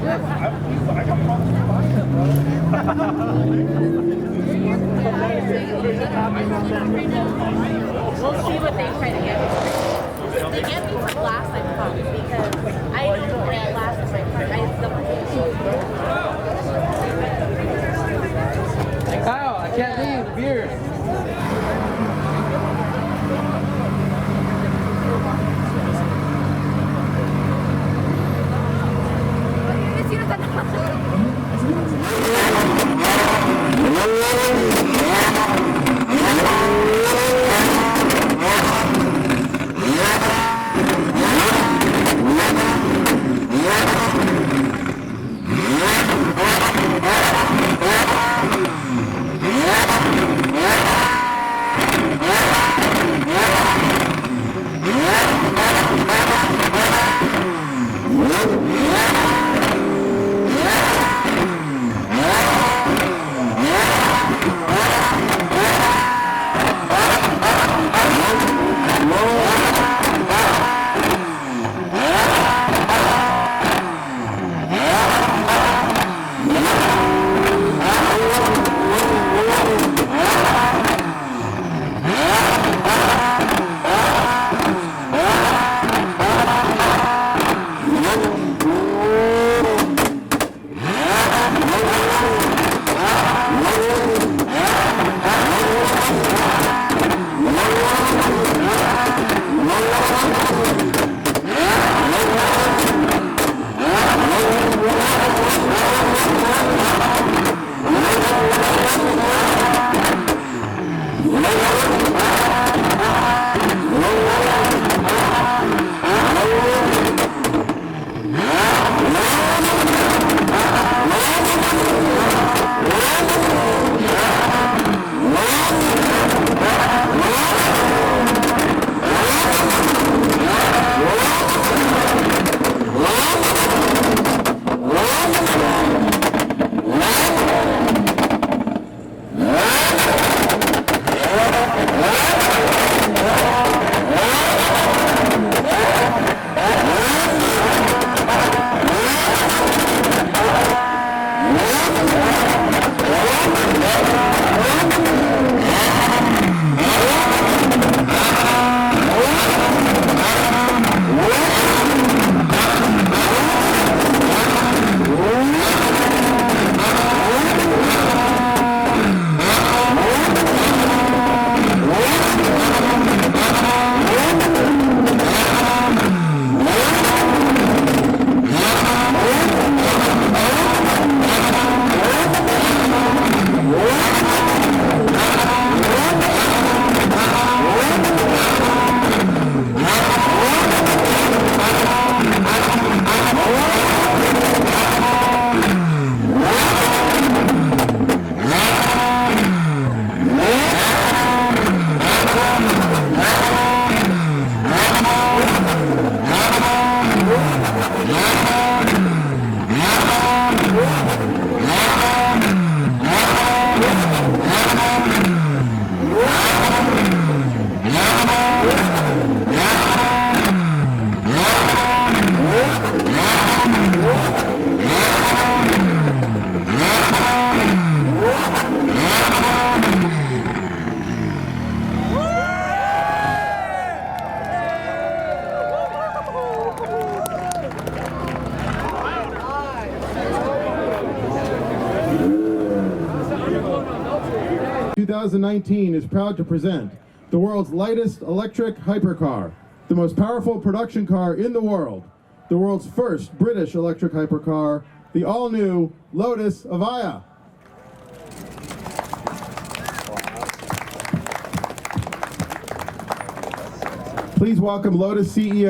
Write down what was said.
We'll see what they try to get me for. They get me for last time pumps because I don't get last time pumps. I double. Ow, I can't leave. Beer. (2019) is proud to present the world's lightest electric hypercar, the most powerful production car in the world's first British electric hypercar, the all-new Lotus Evija. Please welcome Lotus CEO